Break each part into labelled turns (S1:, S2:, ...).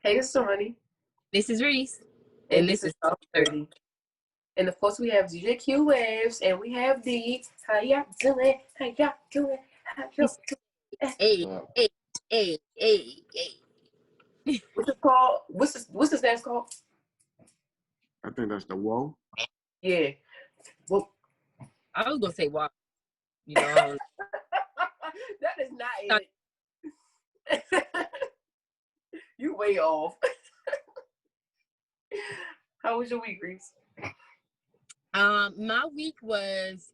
S1: Hey, it's Sonny,
S2: This is Reese,
S1: and
S2: and
S1: this
S2: this
S1: is
S2: is Soft30.
S1: Soft30. And of course, we have GJQ Waves, and we have D. How y'all doing? How y'all doing? How y'all doing?
S2: Hey, hey, hey, hey, hey.
S1: What's it called? What's this dance called?
S3: I think that's the whoa.
S1: Yeah. Well,
S2: I was gonna say walk. You know, I
S1: that is not
S2: don't,
S1: it. You way off. How was your week, Reese?
S2: my week was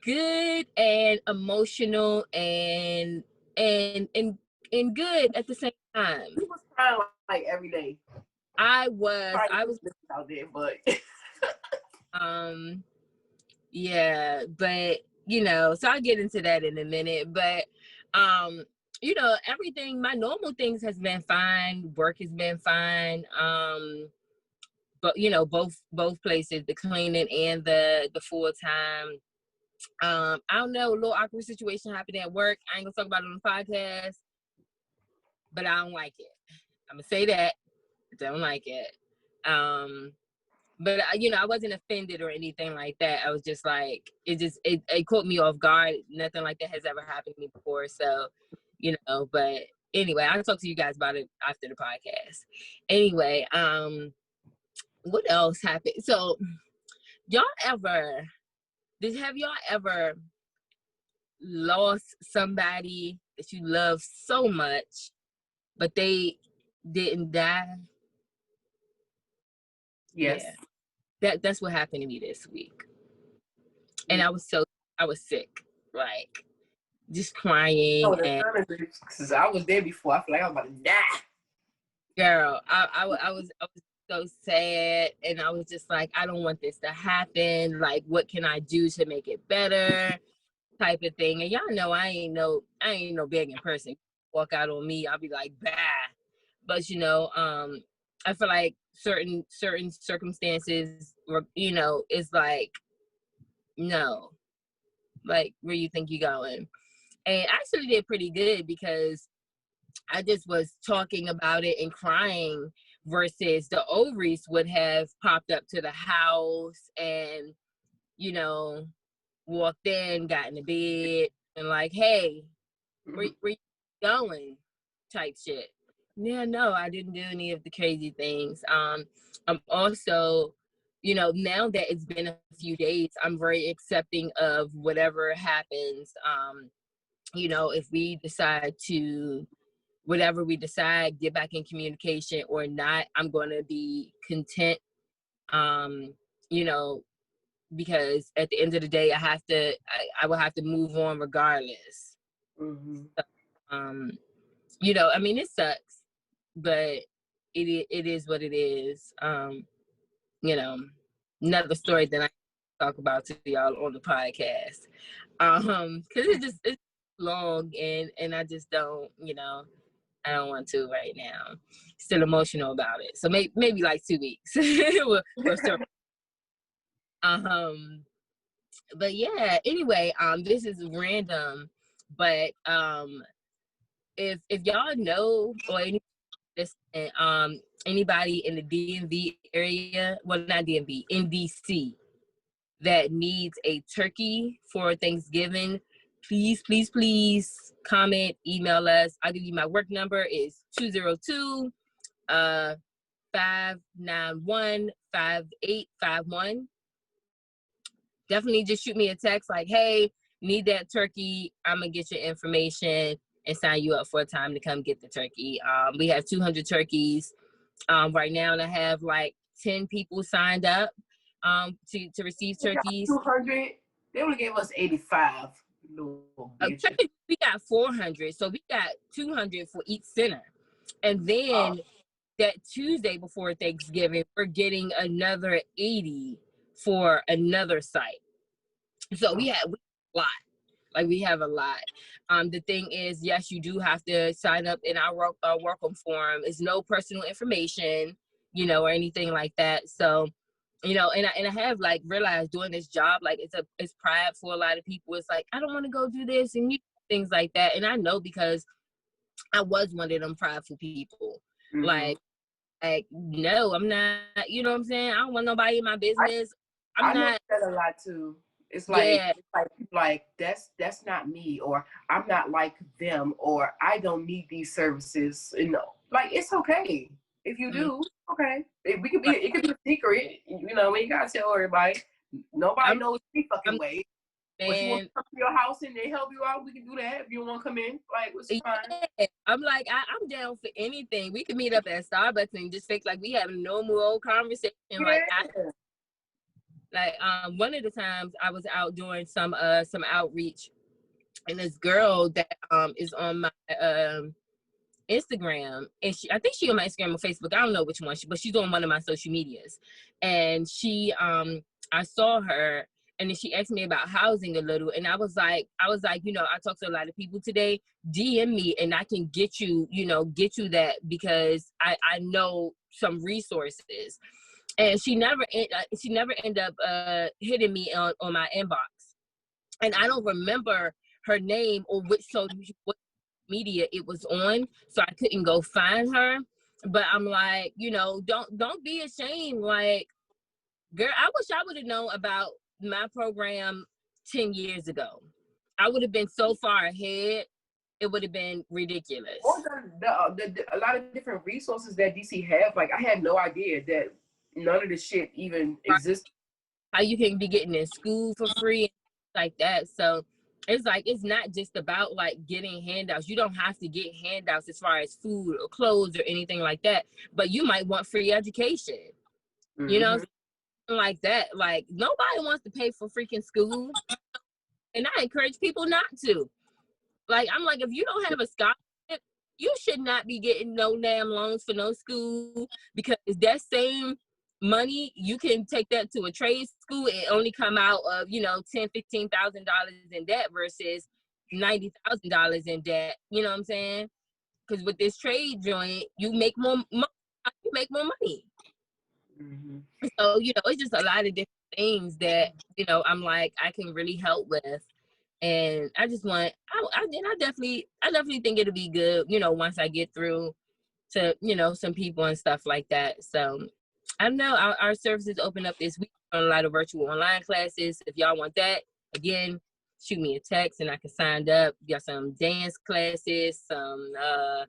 S2: good and emotional and good at the same time.
S1: You was crying like every day.
S2: I was
S1: Out there, but
S2: yeah, but so I'll get into that in a minute. But everything, my normal things has been fine. Work has been fine. But both places, the cleaning and the full time. I don't know, a little awkward situation happened at work. I ain't gonna talk about it on the podcast, but I don't like it. I'm gonna say that. I don't like it. But I wasn't offended or anything like that. I was just like, it caught me off guard. Nothing like that has ever happened to me before. So, but anyway, I'll talk to you guys about it after the podcast. Anyway, what else happened? So have y'all ever lost somebody that you love so much, but they didn't die?
S1: yes.
S2: Yeah. That's what happened to me this week. And I was sick, like just crying. And
S1: Because I was there before. I feel like I was about to die.
S2: girl, I was so sad, and I was just like, I don't want this to happen. Like, what can I do to make it better? Type of thing. And y'all know I ain't no begging person. Walk out on me, I'll be like, bah. But I feel like certain circumstances, it's like, no, like, where you think you going? And I actually did pretty good because I just was talking about it and crying, versus the ovaries would have popped up to the house and, walked in, got in the bed and like, hey, where you going? Type shit. Yeah, no, I didn't do any of the crazy things. I'm also, now that it's been a few days, I'm very accepting of whatever happens. If we decide to, whatever we decide, get back in communication or not, I'm going to be content. Because at the end of the day, I will have to move on regardless.
S1: Mm-hmm.
S2: So, it sucks, but it is what it is. Another story that I talk about to y'all on the podcast. Because it's long and I just don't, I don't want to right now. Still emotional about it. So maybe like 2 weeks. we'll start. But yeah, anyway, this is random, but if y'all know or anybody in the DMV area, well, not DMV, in DC, that needs a turkey for Thanksgiving, please comment, email us. I'll give you my work number is 202 591 5851. Definitely just shoot me a text like, hey, need that turkey. I'm going to get your information and sign you up for a time to come get the turkey. We have 200 turkeys right now, and I have like 10 people signed up to receive turkeys.
S1: 200. They only gave us 85.
S2: We got 400, so we got 200 for each center. And then that Tuesday before Thanksgiving, we're getting another 80 for another site. So we have a lot. Like, we have a lot. The thing is, yes, you do have to sign up in our welcome form. It's no personal information, or anything like that. So, and I have like realized doing this job, like it's pride for a lot of people. It's like, I don't want to go do this and things like that. And I know because I was one of them prideful people.
S1: Mm-hmm.
S2: Like, no, I'm not, you know what I'm saying? I don't want nobody in my business.
S1: I noticed that a lot too. It's like,
S2: yeah.
S1: that's not me, or I'm not like them, or I don't need these services. You know, like it's okay if you do. Okay, it could be a secret. You know, we ain't gotta tell everybody. Nobody knows any fucking way. But you want to come to your house and they help you out, we can do that. If you don't want to come in, like, it's fine.
S2: Yeah. I'm like, I'm down for anything. We can meet up at Starbucks and just fake like we have a normal old conversation.
S1: Yeah.
S2: One of the times I was out doing some outreach, and this girl that is on my Instagram, and I think she on my Instagram or Facebook, I don't know which one, but she's on one of my social medias, and she I saw her, and then she asked me about housing a little, and I was like, you know, I talked to a lot of people today, DM me and I can get you that, because I know some resources. And she never ended up hitting me on my inbox, and I don't remember her name or what media it was on, so I couldn't go find her. But I'm like, you know, don't be ashamed. Like, girl, I wish I would have known about my program 10 years ago. I would have been so far ahead. It would have been ridiculous.
S1: Or a lot of different resources that DC have. Like, I had no idea that none of this shit even exists.
S2: How you can be getting in school for free and like that. So it's like, it's not just about like getting handouts. You don't have to get handouts as far as food or clothes or anything like that, but you might want free education. Mm-hmm. You know, like that. Like, nobody wants to pay for freaking school, and I encourage people not to. Like, I'm like, if you don't have a scholarship, you should not be getting no damn loans for no school, because that same money, you can take that to a trade school and only come out of, you know, $10,000-$15,000 in debt versus $90,000 in debt. You know what I'm saying? Because with this trade joint, you make more money. Mm-hmm. So, you know, it's just a lot of different things that, you know, I'm like, I can really help with. And I just want, I definitely think it'll be good, you know, once I get through to, you know, some people and stuff like that. So I know our services open up this week on a lot of virtual online classes. If y'all want that, again, shoot me a text and I can sign up. We got some dance classes, some a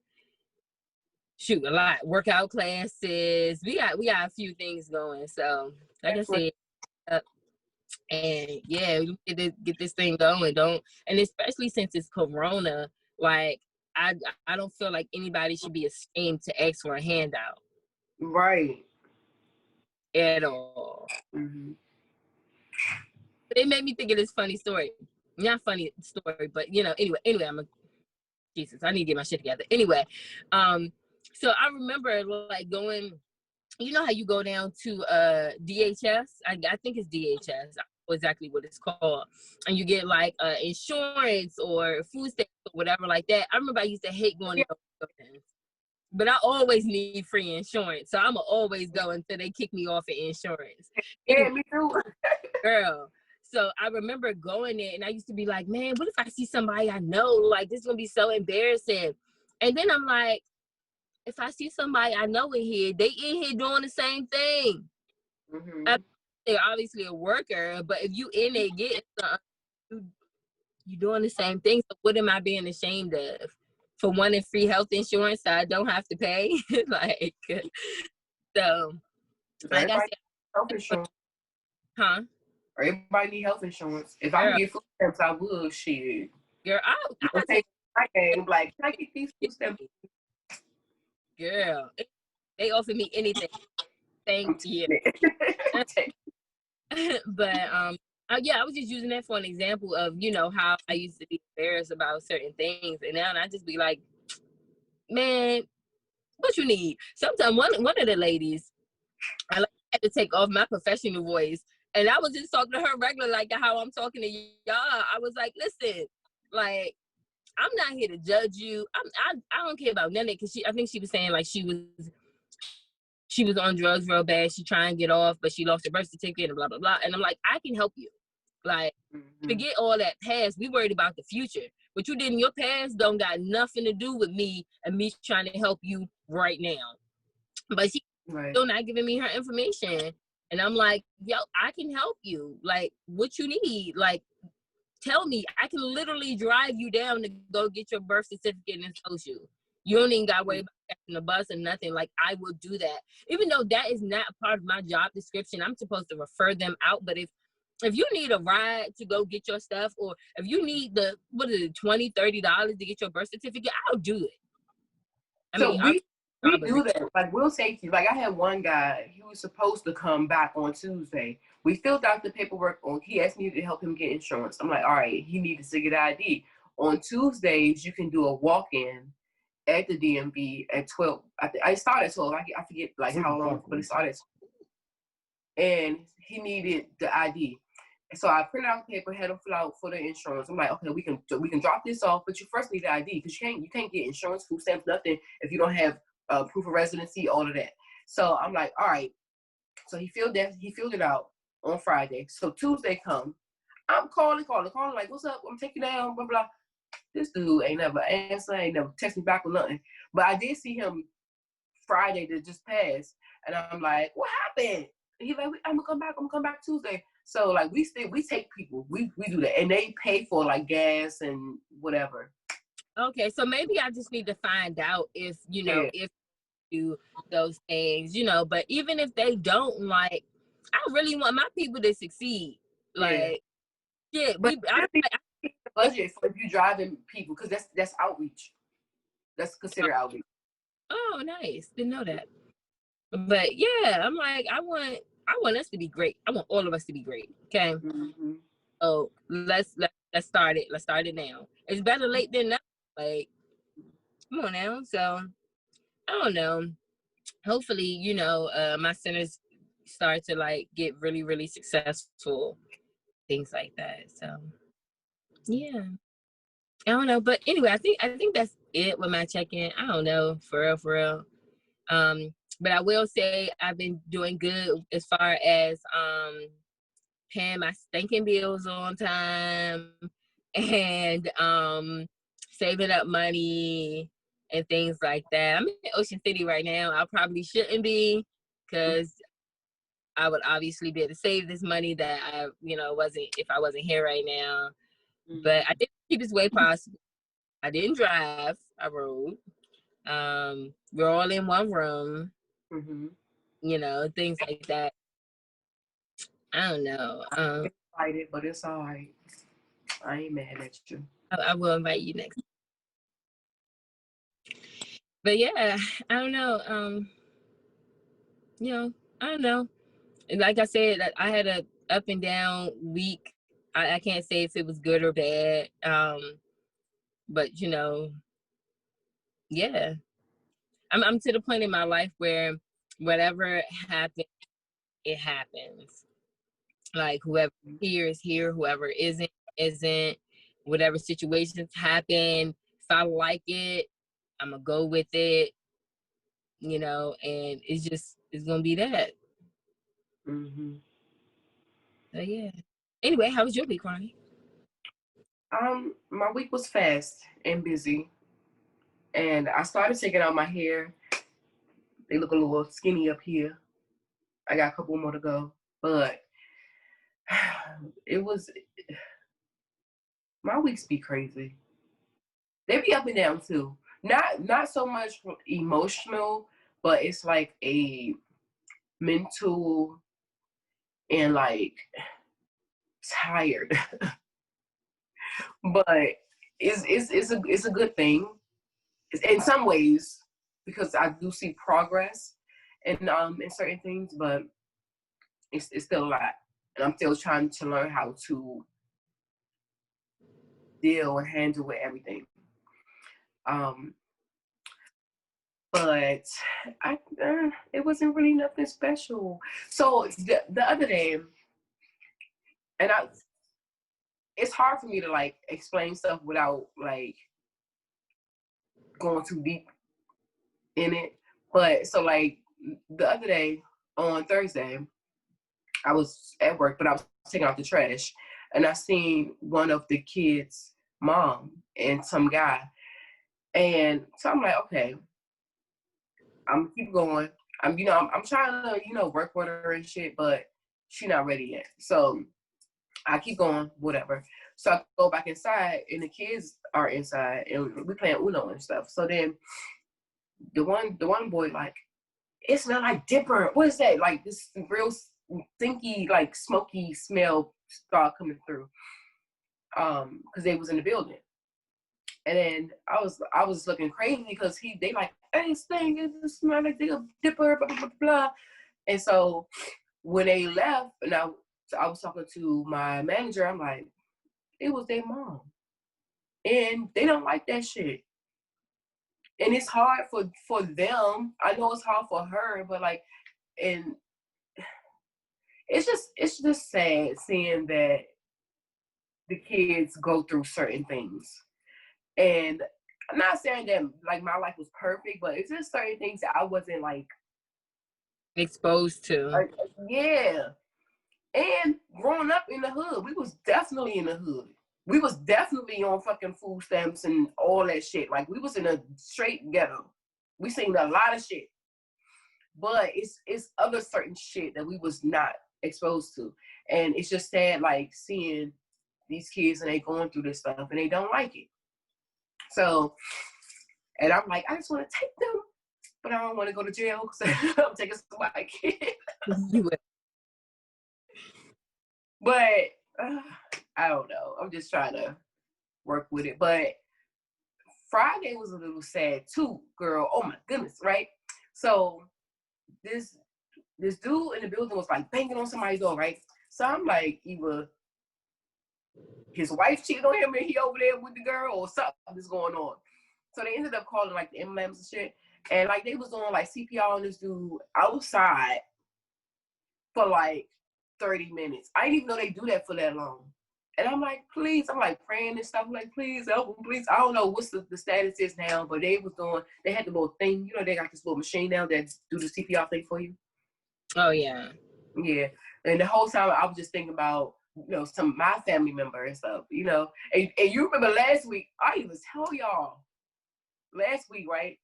S2: lot workout classes. We got a few things going. So like I said, and yeah, we get this thing going. And especially since it's Corona, like I don't feel like anybody should be ashamed to ask for a handout.
S1: Right.
S2: At all. Mm-hmm. But it made me think of this funny story. Not funny story, but you know, anyway, Jesus, I need to get my shit together. Anyway, so I remember like going, you know how you go down to DHS? I think it's DHS. I don't know exactly what it's called. And you get like insurance or food stamps or whatever like that. I remember I used to hate going to those buildings. But I always need free insurance. So I'm going to always go until they kick me off of insurance.
S1: Yeah, me too.
S2: Girl. So I remember going there and I used to be like, man, what if I see somebody I know? Like, this is going to be so embarrassing. And then I'm like, if I see somebody I know in here, they in here doing the same thing. Mm-hmm. They're obviously a worker, but if you in there getting something, you doing the same thing. So what am I being ashamed of? For wanting free health insurance so I don't have to pay? Like, so, like I said,
S1: health insurance.
S2: Huh?
S1: Everybody need health insurance. If I could get food stamps, I would. Shit.
S2: Girl, I
S1: take my game. Like, can I get these food stamps?
S2: Girl, they offer me anything. Thank you. But yeah, I was just using that for an example of, you know, how I used to be embarrassed about certain things, and now I just be like, man, what you need? Sometimes one of the ladies, I had to take off my professional voice, and I was just talking to her regular, like how I'm talking to y'all. I was like, listen, like, I'm not here to judge you. I don't care about none of it, because I think she was saying like she was on drugs real bad. She trying to get off, but she lost her birth certificate and blah blah blah. And I'm like, I can help you. Like, forget all that past. We worried about the future. What you did in your past don't got nothing to do with me and me trying to help you right now. But she's still not giving me her information. And I'm like, yo, I can help you. Like, what you need? Like, tell me. I can literally drive you down to go get your birth certificate and social. You don't even got to worry about catching the bus and nothing. Like, I will do that. Even though that is not part of my job description, I'm supposed to refer them out. But if you need a ride to go get your stuff, or if you need the, what is it, $20, $30 to get your birth certificate, I'll do it.
S1: We do that. Like, we'll take you. Like, I had one guy, he was supposed to come back on Tuesday. We filled out the paperwork. He asked me to help him get insurance. I'm like, all right, he needed to get ID. On Tuesdays, you can do a walk-in at the DMV at 12. I started at 12. I forget, like, how long, but it started at 12. And he needed the ID. So I printed out the paper, had him fill out for the insurance. I'm like, okay, we can drop this off, but you first need the ID because you can't get insurance, food stamps, nothing if you don't have proof of residency, all of that. So I'm like, all right. So he filled it out on Friday. So Tuesday come, I'm calling, like, what's up? I'm taking down, blah, blah. This dude ain't never answer, ain't never text me back or nothing. But I did see him Friday that just passed, and I'm like, what happened? And he's like, I'm gonna come back Tuesday. So like we take people, we do that, and they pay for like gas and whatever.
S2: Okay, so maybe I just need to find out if if do those things, but even if they don't, like, I really want my people to succeed. Like,
S1: budget for if you driving people, because that's outreach. That's considered outreach.
S2: Oh, nice. Didn't know that. But yeah, I'm like, I want us to be great. I want all of us to be great. Okay.
S1: Mm-hmm.
S2: So let's start it. Let's start it now. It's better late than never. Like, come on now. So I don't know. Hopefully, my centers start to like get really, really successful, things like that. So yeah, I don't know, but anyway, I think that's it with my check-in. I don't know, for real. But I will say I've been doing good as far as paying my stinking bills on time and saving up money and things like that. I'm in Ocean City right now. I probably shouldn't be, because I would obviously be able to save this money that I, wasn't if I wasn't here right now. Mm-hmm. But I did keep as way possible. I didn't drive. I rode. We're all in one room. Mm-hmm. Things like that. I don't know.
S1: Excited, but it's all right. I ain't mad at you.
S2: I will invite you next. But yeah, I don't know. I don't know. Like I said, I had a up and down week. I can't say if it was good or bad. But yeah, I'm to the point in my life where whatever happens, it happens. Like, whoever here is here, whoever isn't. Whatever situations happen, if I like it, I'm gonna go with it. And it's gonna be that.
S1: Mm-hmm.
S2: So yeah. Anyway, how was your week, Ronnie?
S1: My week was fast and busy, and I started taking out my hair. They look a little skinny up here. I got a couple more to go, but my weeks be crazy. They be up and down too. Not so much emotional, but it's like a mental and like tired. But it's a good thing in some ways, because I do see progress in certain things, but it's still a lot, and I'm still trying to learn how to deal and handle with everything. But it wasn't really nothing special. So the other day, and it's hard for me to like explain stuff without like going too deep in it. But so like the other day on Thursday, I was at work, but I was taking out the trash, and I seen one of the kids mom and some guy. And so I'm like, okay, I'm keep going. I'm trying to, work with her and shit, but she not ready yet. So I keep going, whatever. So I go back inside and the kids are inside and we playing Uno and stuff. So then the one boy like, it smell like Dipper. What is that? Like this real stinky, like smoky smell start coming through. Because they was in the building. And then I was looking crazy because they like, hey, this thing is smell like Dipper, blah, blah, blah, blah. And so when they left, and I was talking to my manager, I'm like, it was their mom. And they don't like that shit. And it's hard for them. I know it's hard for her, but like, and it's just sad seeing that the kids go through certain things. And I'm not saying that like my life was perfect, but it's just certain things that I wasn't like
S2: exposed to.
S1: Yeah. And growing up in the hood, we was definitely in the hood. We was definitely on fucking food stamps and all that shit. Like we was in a straight ghetto. We seen a lot of shit. But it's other certain shit that we was not exposed to. And it's just sad like seeing these kids and they going through this stuff and they don't like it. So, and I'm like, I just want to take them, but I don't want to go to jail because I'm taking somebody's kid. But I don't know. I'm just trying to work with it. But Friday was a little sad too, girl. Oh my goodness, right? So this dude in the building was like banging on somebody's door, right? So I'm like, either his wife cheated on him and he over there with the girl or something is going on. So they ended up calling like the emblems and shit. And like they was doing like CPR on this dude outside for like 30 minutes. I didn't even know they do that for that long. And I'm like, please, I'm like praying and stuff. I'm like, please help him, please. I don't know what's the status is now, but they had the little thing, they got this little machine now that do the CPR thing for you.
S2: Oh, yeah.
S1: Yeah. And the whole time I was just thinking about, some of my family member and stuff, And you remember last week, I even tell y'all, last week, right?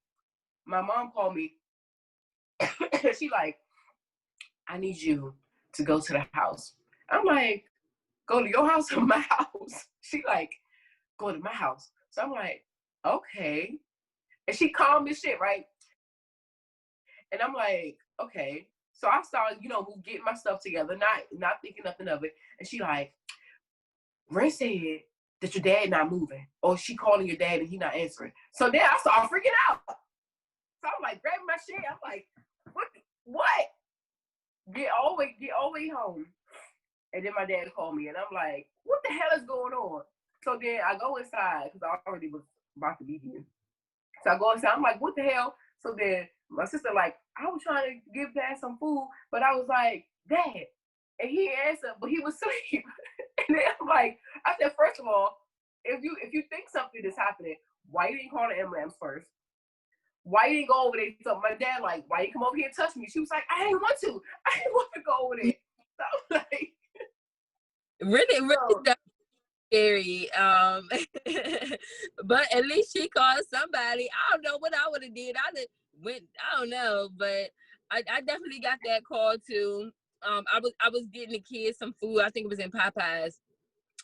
S1: My mom called me. She like, I need you to go to the house. I'm like, go to your house or my house? She like, go to my house. So I'm like, okay. And she calmed this shit, right? And I'm like, okay. So I started, getting my stuff together, not thinking nothing of it. And she like, Ray said that your dad not moving. Or she calling your dad and he not answering. So then I started freaking out. So I'm like, grabbing my shit. I'm like, what? Get all the way home. And then my dad called me and I'm like, what the hell is going on? So then I go inside because I already was about to be here. So I go inside. I'm like, what the hell? So then my sister like, I was trying to give Dad some food, but I was like, Dad. And he answered, but he was asleep. And then I'm like, I said, first of all, if you think something is happening, why you didn't call the ambulance first? Why you didn't go over there? So my dad like, why you come over here and touch me? She was like, I didn't want to. I didn't want to go over there. So I'm like,
S2: really scary. But at least she called somebody. I don't know what I would have did. I don't know, but I definitely got that call too. I was getting the kids some food. I think it was in Popeyes,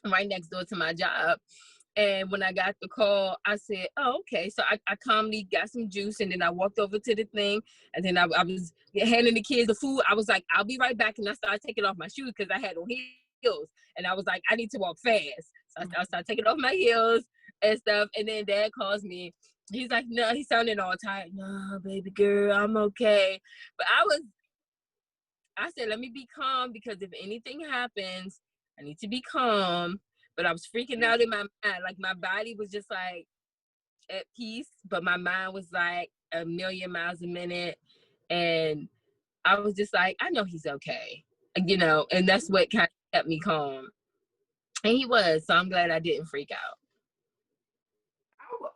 S2: right next door to my job. And when I got the call, I said, oh, okay. So I calmly got some juice and then I walked over to the thing and then I was handing the kids the food. I was like, I'll be right back. And I started taking off my shoes because I had on heels. And I was like, I need to walk fast. So I started taking off my heels and stuff. And then Dad calls me. He's like, no, he sounded all tired. No, baby girl, I'm okay. But I said, let me be calm because if anything happens, I need to be calm. But I was freaking out in my mind. Like my body was just like at peace, but my mind was like a million miles a minute. And I was just like, I know he's okay. And that's what kind of kept me calm. And he was, so I'm glad I didn't freak out.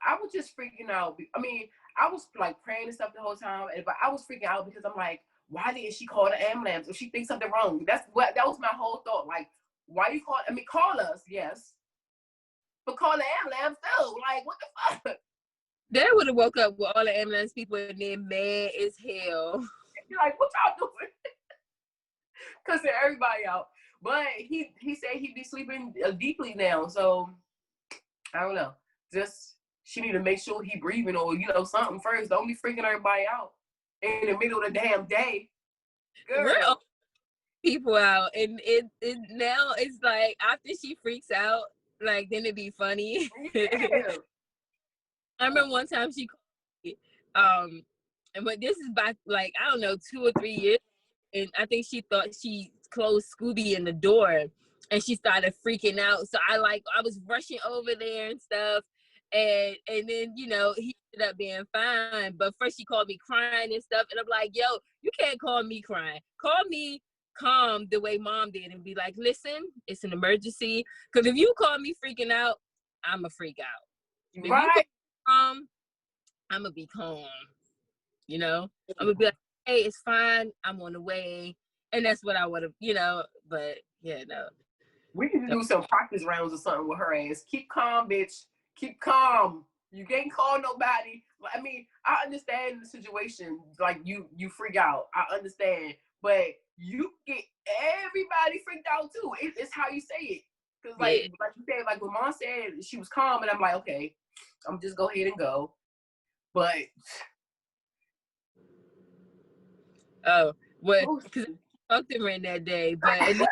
S1: I was just freaking out. I mean, I was like praying and stuff the whole time, but I was freaking out because I'm like, why didn't she call the ambulance if she thinks something wrong? That was my whole thought. Like, why you call? I mean, call us, yes, But call the ambulance too. Like, what the fuck?
S2: They would have woke up with all the ambulance people and they're mad as hell.
S1: You're like, what y'all doing? Cussing everybody out. But he said he'd be sleeping deeply now. So I don't know. Just she need to make sure he breathing or something first. Don't be freaking everybody out in the middle of the damn day. Girl.
S2: We're all people out, and it now it's like after she freaks out, like then it'd be funny.
S1: Yeah.
S2: I remember one time she called me, but this is back like I don't know 2 or 3 years, and I think she thought she closed Scooby in the door, and she started freaking out. So I was rushing over there and stuff, and then he ended up being fine. But first she called me crying and stuff, and I'm like, yo, you can't call me crying. Call me calm the way mom did, and be like, listen, it's an emergency. Because if you call me freaking out, I'm a freak out.
S1: Right.
S2: I'm gonna be calm, I'm gonna be like, hey, it's fine, I'm on the way, and that's what I would have, but yeah, no.
S1: We need to do some practice rounds or something with her ass. Keep calm, bitch. Keep calm. You can't call nobody. I mean, I understand the situation. Like you freak out. I understand, but you get everybody freaked out too. It's how you say it. Cause like you said, like when mom said she was calm, and I'm like, okay, I'm just go ahead and go. But
S2: because I talked to her that day, but at least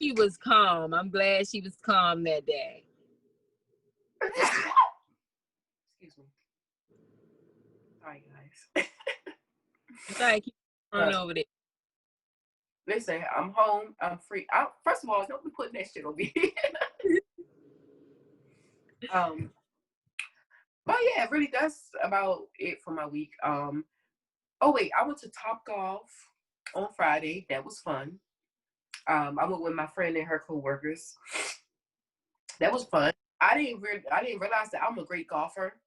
S2: she was calm. I'm glad she was calm that day.
S1: Excuse me. Sorry, guys.
S2: Sorry, keep going over there.
S1: Listen, I'm home. I'm free. First of all, don't be putting that shit on me. But yeah, really, that's about it for my week. Oh wait, I went to Topgolf on Friday. That was fun. I went with my friend and her coworkers. That was fun. I didn't realize that I'm a great golfer.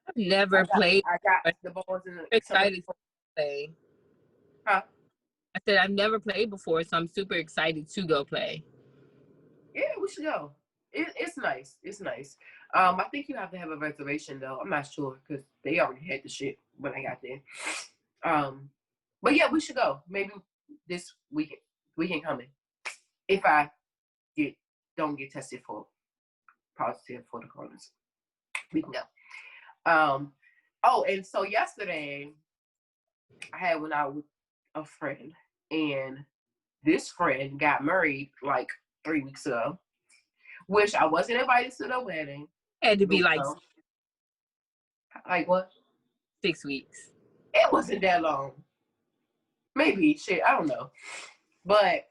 S2: I've never played.
S1: I got the balls in the
S2: excited to play.
S1: Huh?
S2: I said I've never played before, so I'm super excited to go play.
S1: Yeah, we should go. It's nice. It's nice. I think you have to have a reservation though. I'm not sure because they already had the shit when I got there. But yeah, we should go. Maybe this weekend coming. If I don't get tested for positive for the corona, we can go. Oh, and so yesterday I went out with a friend, and this friend got married like 3 weeks ago, which I wasn't invited to the wedding.
S2: Had to be like
S1: what?
S2: 6 weeks.
S1: It wasn't that long. Maybe shit, I don't know. But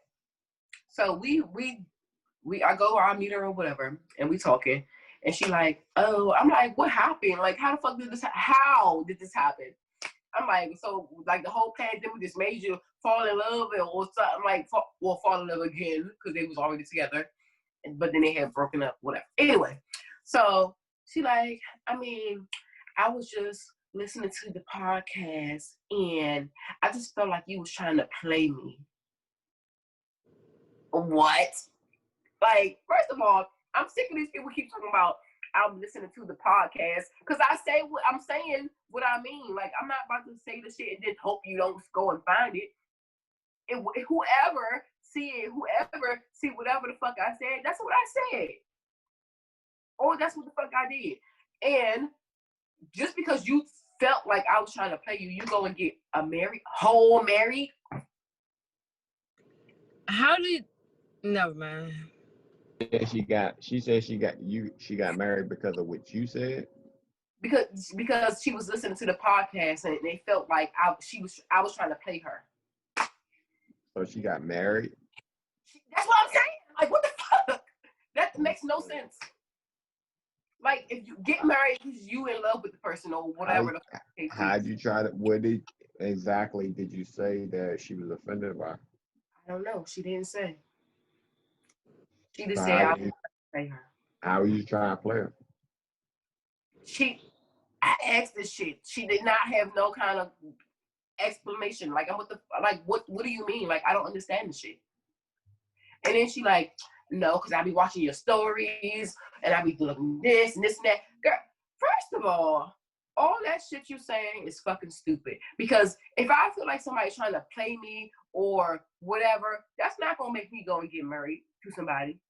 S1: so I meet her or whatever, and we talking, and she like, oh, I'm like, what happened? Like, how the fuck did this? How did this happen? I'm like, so like the whole pandemic just made you fall in love or something like, fall in love again because they was already together, but then they had broken up, whatever. Anyway, so she like, I mean, I was just listening to the podcast and I just felt like you was trying to play me. What? Like, first of all, I'm sick of these people keep talking about I'm listening to the podcast because I say what I'm saying, what I mean. Like, I'm not about to say the shit and then hope you don't go and find it. And whoever see whatever the fuck I said, that's what I said. Or that's what the fuck I did. And just because you felt like I was trying to play you, you go and get whole married.
S2: How did? Never mind.
S3: She said she got married because of what you said.
S1: Because she was listening to the podcast and they felt like I was trying to play her.
S3: So she got married.
S1: That's what I'm saying. Like, what the fuck? That makes no sense. Like, if you get married because you in love with the person or whatever.
S3: How'd you try to? What exactly did you say that she was offended by?
S1: I don't know. She didn't say. She just said I was trying to play her.
S3: How are you trying to play her?
S1: I asked this shit. She did not have no kind of explanation. Like, what do you mean? Like, I don't understand the shit. And then she like, No, because I be watching your stories and I be doing this and this and that. Girl, first of all that shit you saying is fucking stupid. Because if I feel like somebody's trying to play me or whatever, that's not gonna make me go and get married to somebody.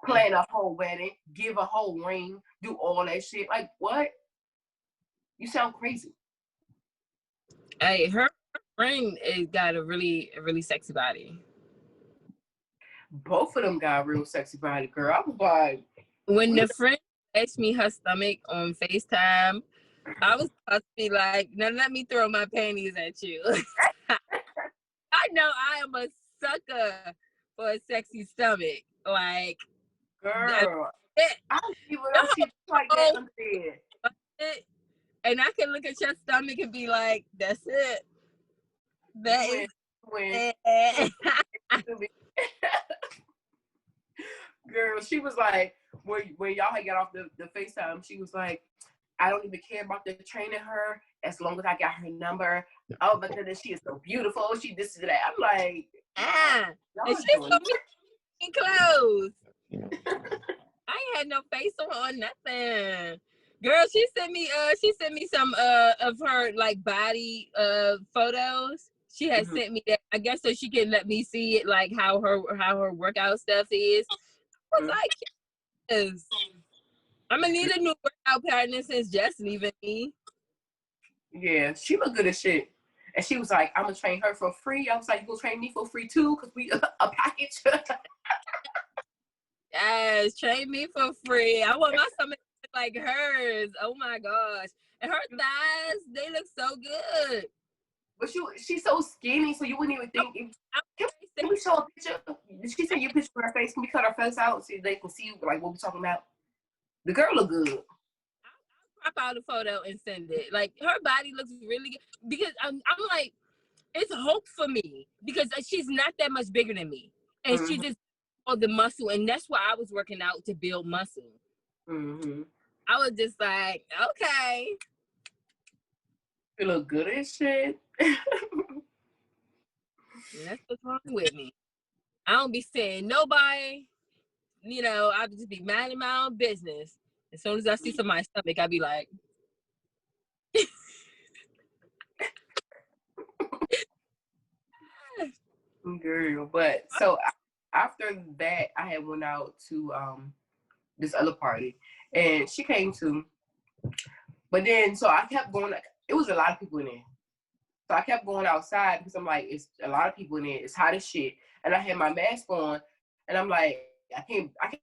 S1: Plan a whole wedding, give a whole ring, do all that shit. Like, what? You sound crazy.
S2: Hey, her friend got a really sexy body.
S1: Both of them got a real sexy body, girl. I was like,
S2: when the friend asked me her stomach on FaceTime, I was supposed to be like, now let me throw my panties at you. I know I am a sucker for a sexy stomach. Like,
S1: girl, I don't even know she's like that on bed.
S2: And I can look at your stomach and be like, that's it. That is it.
S1: Girl, she was like, when y'all had got off the FaceTime, she was like, I don't even care about the training her as long as I got her number. Oh, but then she is so beautiful. She this and that. I'm like,
S2: and she's so in clothes. I ain't had no face on or nothing. Girl, she sent me some of her like body photos. She has sent me that, I guess, so she can let me see it, like how her workout stuff is. I was like, yes. I'm gonna need a new workout partner since Jess leaving me.
S1: Yeah, she looked good as shit. And she was like, I'm gonna train her for free. I was like, you gonna train me for free too? Because we a package.
S2: Yes, train me for free. I want my stomach like hers. Oh my gosh. And her thighs, they look so good.
S1: But she's so skinny, so you wouldn't even think. Can we show a picture? Did she send you a picture of her face? Can we cut her face out so they can see like what we're talking about? The girl look good.
S2: I'll crop out a photo and send it. Like, her body looks really good. Because I'm like, it's hope for me. Because she's not that much bigger than me. And she just all the muscle. And that's why I was working out, to build muscle. I was just like, okay.
S1: You look good as shit.
S2: That's what's wrong with me. I don't be saying nobody. You know, I just be minding my own business. As soon as I see somebody's stomach, I be like,
S1: girl. But so after that, I had went out to this other party, and she came too. But then, so I kept going. It was a lot of people in there, so I kept going outside because I'm like, it's a lot of people in there. It's hot as shit, and I had my mask on, and I'm like, I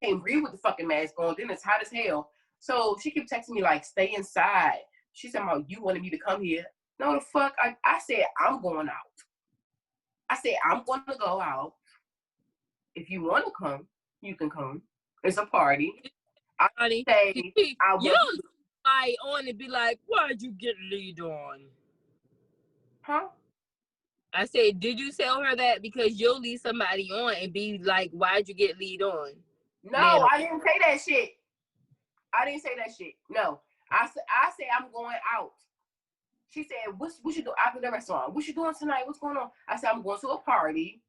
S1: can't breathe with the fucking mask on. Then it's hot as hell. So she kept texting me like, stay inside. She said, you wanted me to come here. No, the fuck. I said, I'm going out. I said, I'm going to go out. If you want to come, you can come. It's a party. I say, I
S2: will lie on and be like, why'd you get lead on?
S1: Huh?
S2: I said, did you tell her that? Because you'll lead somebody on and be like, why'd you get lead on?
S1: No, I didn't say that shit. I didn't say that shit. No. I said I'm going out. She said, what you do after the restaurant? What you doing tonight? What's going on? I said, I'm going to a party.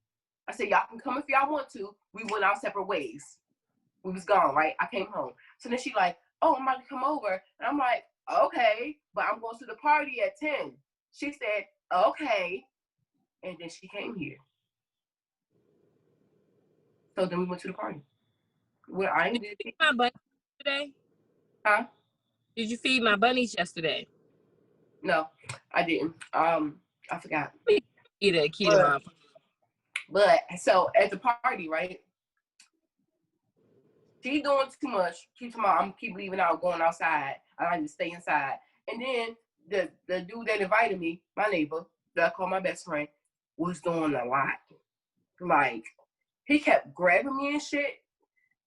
S1: I said, y'all can come if y'all want to. We went our separate ways. We was gone, right? I came home. So then she like, oh, I'm about to come over. And I'm like, okay, but I'm going to the party at 10. She said, okay. And then she came here. So then we went to the party. Well, I
S2: did you feed my bunnies yesterday?
S1: Huh?
S2: Did you feed my bunnies yesterday?
S1: No, I didn't. I forgot.
S2: Eat a keto.
S1: But so at the party, right? She doing too much. I'm keep leaving out, going outside. I like to stay inside. And then the dude that invited me, my neighbor, that I call my best friend, was doing a lot. Like, he kept grabbing me and shit.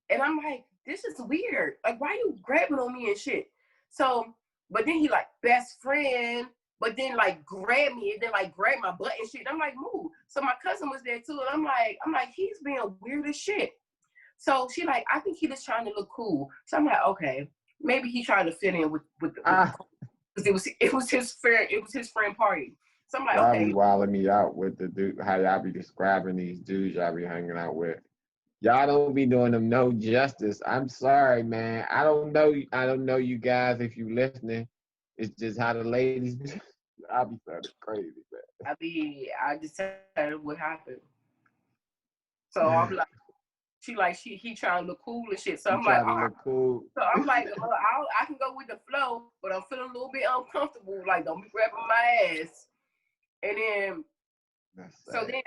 S1: And I'm like, this is weird. Like, why you grabbing on me and shit? So, but then he like, best friend, but then like grab me and then like grab my butt and shit. I'm like, move. So my cousin was there too. And I'm like, he's being weird as shit. So she like, I think he was trying to look cool. So I'm like, okay, maybe he tried to fit in with because it was his friend party. So I'm like,
S3: y'all
S1: okay.
S3: be wilding me out with the dude, how y'all be describing these dudes y'all be hanging out with. Y'all don't be doing them no justice. I'm sorry, man. I don't know. I don't know you guys if you listening. It's just how the ladies. I be sounding crazy,
S1: I just tell her what happened. So I'm
S3: man.
S1: like, he trying to look cool and shit. So
S3: You
S1: I'm like,
S3: try to
S1: all right.
S3: look cool.
S1: So I'm like, well, I can go with the flow, but I'm feeling a little bit uncomfortable. Like, don't be grabbing my ass. And then, so then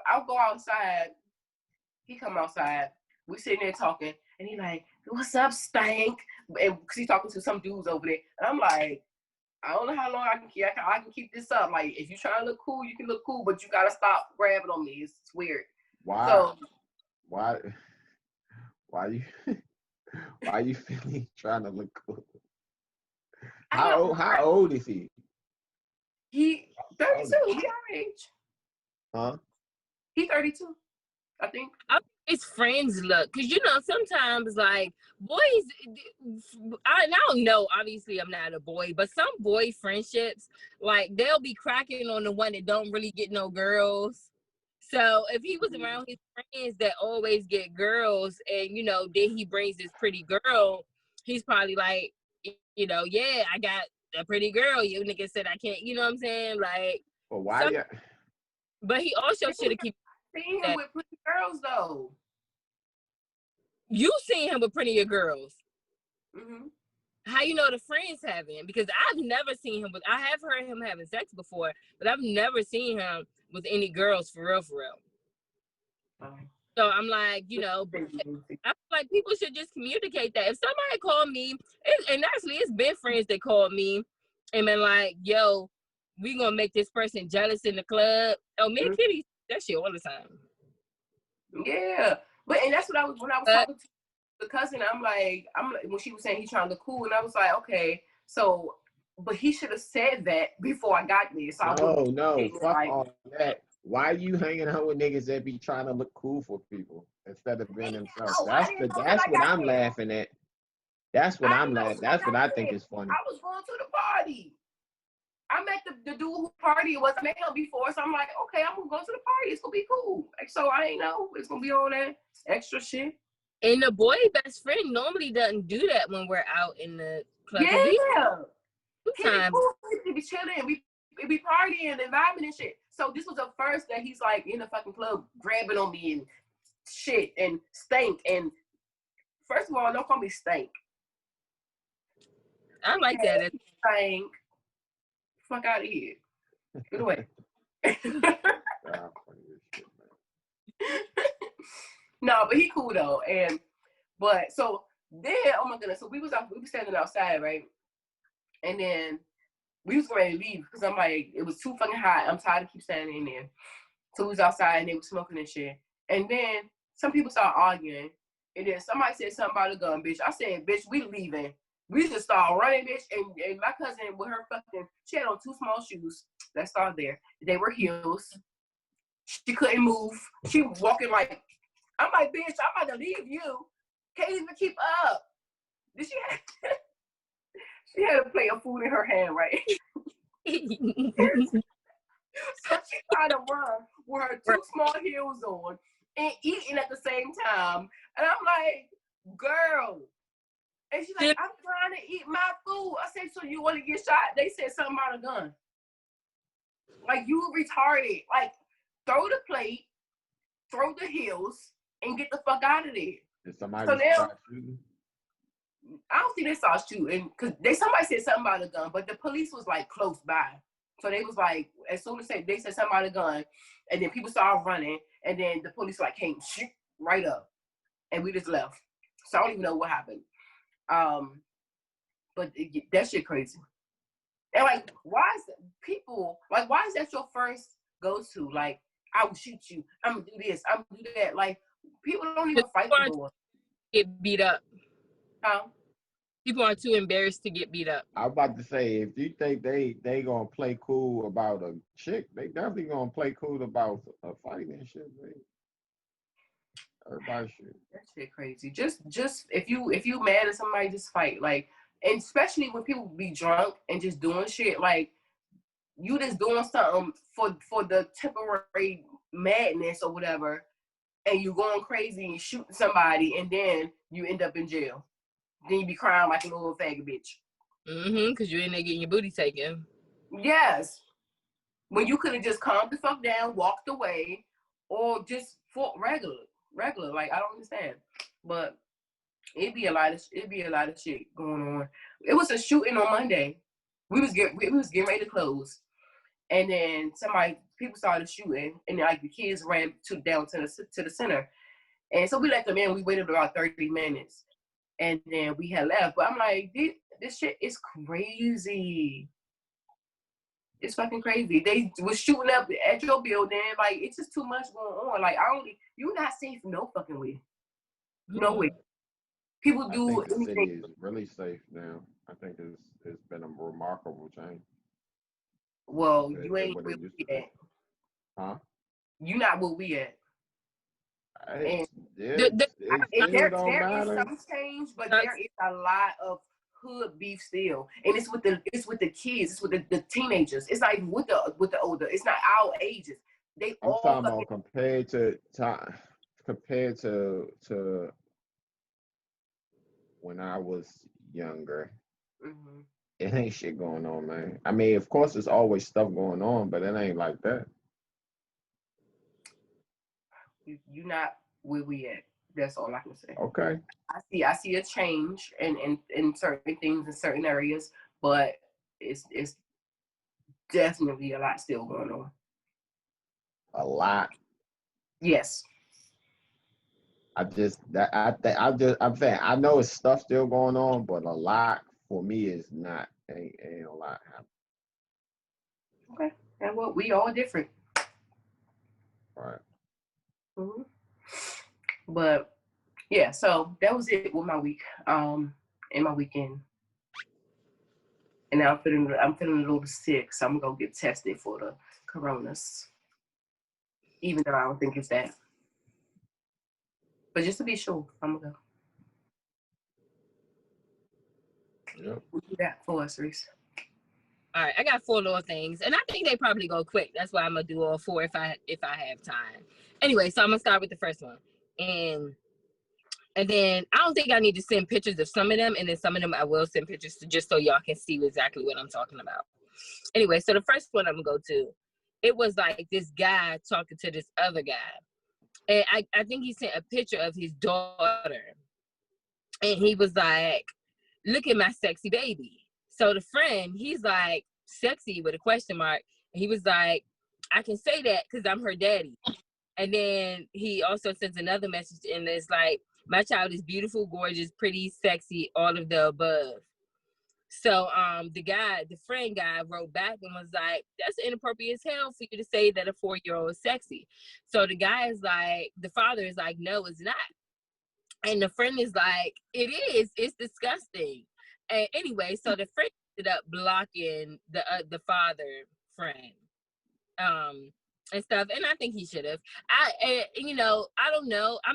S1: I'll go outside. He come outside. We sitting there talking, and he like, "What's up, Stank?" And because he's talking to some dudes over there, and I'm like, I don't know how long I can keep. I can keep this up. Like, if you trying to look cool, you can look cool, but you gotta stop grabbing on me. It's weird.
S3: Why?
S1: So,
S3: why? Why you? Why you feeling trying to look cool? How old is he?
S1: He 32. He our age.
S3: Huh?
S1: He 32. I think.
S2: It's friends look, because sometimes like boys, I don't know, obviously I'm not a boy, but some boy friendships, like they'll be cracking on the one that don't really get no girls. So if he was around his friends that always get girls, and then he brings this pretty girl, he's probably like, yeah, I got a pretty girl. You nigga said I can't, you know what I'm saying? Like,
S3: But why?
S2: but he also should have kept
S1: seen him with pretty girls though.
S2: You seen him with prettier girls.
S1: Mm-hmm.
S2: How you know the friends haven't? Because I've never seen him with. I have heard him having sex before, but I've never seen him with any girls for real, for real. So I'm like, I feel like people should just communicate that. If somebody called me, and actually it's been friends that called me and been like, yo, we gonna make this person jealous in the club. Oh, me and Kitty, that shit all the time.
S1: Yeah, and that's what I was when I was talking to the cousin. I'm like when she was saying he's trying to look cool, and I was like, okay, so, but he should have said that before I got there. So
S3: no, fuck all that. Why you hanging out with niggas that be trying to look cool for people instead of being themselves? That's what I'm laughing at. That's what I'm laughing. That's what I think is funny.
S1: I was going to the party. I met the dude who party was male before, so I'm like, okay, I'm gonna go to the party. It's gonna be cool. Like, so I ain't know it's gonna be all that extra shit.
S2: And the boy best friend normally doesn't do that when we're out in the club.
S1: Yeah,
S2: he
S1: be chilling. We be partying and vibing and shit. So this was the first that he's like in the fucking club grabbing on me and shit and Stank. And first of all, don't call me Stank.
S2: I like that.
S1: Stank. Fuck out of here. Get away. No, but he cool though. But so then, oh my goodness, so we was standing outside, right? And then we was ready to leave because I'm like, it was too fucking hot. I'm tired of keep standing in there. So we was outside and they were smoking and shit. And then some people started arguing. And then somebody said something about a gun, bitch. I said, bitch, we leaving. We just started running, bitch. And my cousin with her fucking, she had on 2 small shoes. Let's start there. They were heels. She couldn't move. She was walking like, I'm like, bitch, I'm about to leave you. Can't even keep up. Did she have she had a plate of food in her hand, right? So she tried to run with her 2 small heels on and eating at the same time. And I'm like, girl. And she's like, I'm trying to eat my food. I said, so you want to get shot? They said something about a gun. Like, you retarded. Like, throw the plate, throw the heels, and get the fuck out of there.
S3: Did somebody
S1: start shooting? I don't think they saw shooting because somebody said something about a gun, but the police was like close by. So they was like, as soon as they said something about a gun, and then people started running, and then the police like came shoot right up, and we just left. So I don't even know what happened. But that shit crazy. And like, why is that your first go-to? Like, I will shoot you. I'm gonna do this. I'm gonna do that. Like, people don't even fight anymore.
S2: Get beat up.
S1: Huh?
S2: People are too embarrassed to get beat up.
S3: I'm about to say, if you think they gonna play cool about a chick, they definitely gonna play cool about a fight and shit, man. Everybody should.
S1: That shit crazy. Just if you mad at somebody, just fight. Like, and especially when people be drunk and just doing shit, like you just doing something for the temporary madness or whatever. and you going crazy and shooting somebody, and then you end up in jail. Then you be crying like a little faggot bitch.
S2: Because you in there getting your booty taken.
S1: Yes. When you could have just calmed the fuck down, walked away, or just fought regular. Like, I don't understand. But it'd be a lot of shit going on. It was a shooting on Monday. We was getting ready to close, and then people started shooting, and like the kids ran down to the center, and so we let them in. We waited about 30 minutes, and then we had left. But I'm like, this shit is crazy. It's fucking crazy. They was shooting up at your building. Like, it's just too much going on. Like, you're not safe no fucking way. No way. People do
S3: I think the
S1: anything.
S3: city is really safe now. I think it's been a remarkable change.
S1: Well, you ain't where we at.
S3: Huh?
S1: You not where we at. And
S3: there
S1: is some change, but there is a lot of hood beef still, and it's with the kids, it's with the teenagers. It's not even with the older. It's not our ages. I'm
S3: talking about compared to when I was younger.
S1: Mm-hmm.
S3: It ain't shit going on, man. I mean, of course, there's always stuff going on, but it ain't like that.
S1: You not where we at. That's all I can say.
S3: Okay.
S1: I see a change in certain things in certain areas, but it's definitely a lot still going on.
S3: A lot.
S1: Yes.
S3: I'm saying I know it's stuff still going on, but a lot for me is not. Ain't a lot happening.
S1: Okay. And well, we all different.
S3: Right.
S1: Mm-hmm. But yeah, so that was it with my week, and my weekend. And now I'm feeling a little sick, so I'm gonna get tested for the coronas. Even though I don't think it's that. But just to be sure, I'm gonna go.
S3: Yep.
S1: What you got for us, Reese?
S2: All right, I got 4 little things, and I think they probably go quick. That's why I'm gonna do all 4 if I have time. Anyway, so I'm gonna start with the first one, and then I don't think I need to send pictures of some of them, and then some of them I will send pictures to just so y'all can see exactly what I'm talking about. Anyway, so the first one I'm gonna go to, it was like this guy talking to this other guy, and I think he sent a picture of his daughter, and he was like, "Look at my sexy baby." So the friend, he's like, "Sexy?" with a question mark. And he was like, "I can say that because I'm her daddy." And then he also sends another message, and it's like, "My child is beautiful, gorgeous, pretty, sexy, all of the above." So the friend guy wrote back and was like, "That's inappropriate as hell for you to say that a 4-year-old is sexy." So the father is like, "No, it's not." And the friend is like, "It is. It's disgusting." And anyway, so the friend ended up blocking the father friend, and stuff. And I think he should have. I don't know. I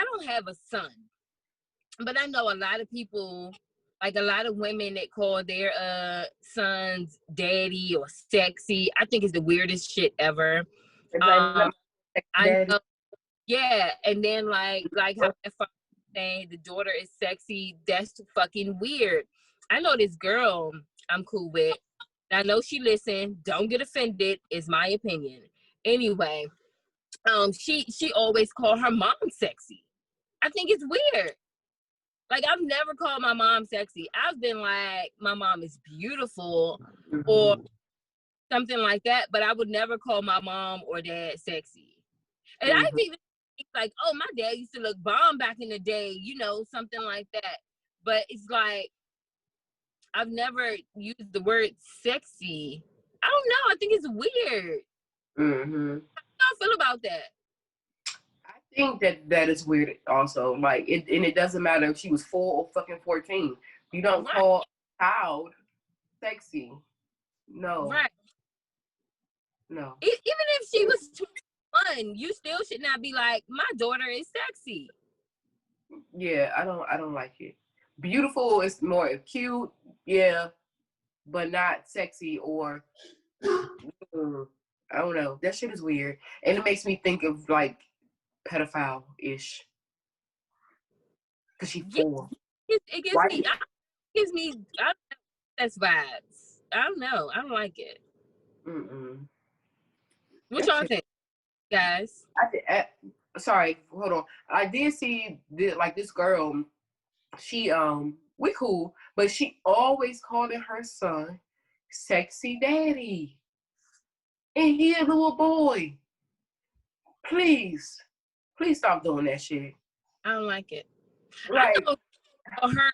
S2: don't have a son, but I know a lot of people, like a lot of women that call their sons daddy or sexy. I think it's the weirdest shit ever. I know. Yeah, and then like how that father saying the daughter is sexy, that's fucking weird. I know this girl I'm cool with. I know she listened. Don't get offended, is my opinion. Anyway, she always called her mom sexy. I think it's weird. Like, I've never called my mom sexy. I've been like, my mom is beautiful or something like that, but I would never call my mom or dad sexy. And I think like, oh, my dad used to look bomb back in the day, something like that. But it's like, I've never used the word sexy. I don't know. I think it's weird. How do y'all feel about that?
S1: I think that is weird also. Like, it doesn't matter if she was 4 or fucking 14. You don't call a child sexy. No.
S2: Right.
S1: No.
S2: Even if she was 21, you still should not be like, my daughter is sexy.
S1: Yeah, I don't like it. Beautiful is more cute, yeah, but not sexy or I don't know. That shit is weird. And it makes me think of like pedophile-ish. Cause she
S2: Yeah,
S1: 4.
S2: it gives
S1: Right?
S2: me that's vibes. I don't know. I don't like it.
S1: Mm-mm.
S2: What
S1: That
S2: y'all
S1: shit.
S2: think, guys?
S1: Sorry, hold on. I did see like this girl. She we cool, but she always calling her son sexy daddy. And he a little boy. Please, please stop doing that shit.
S2: I don't like it. I
S1: Like,
S2: know she call her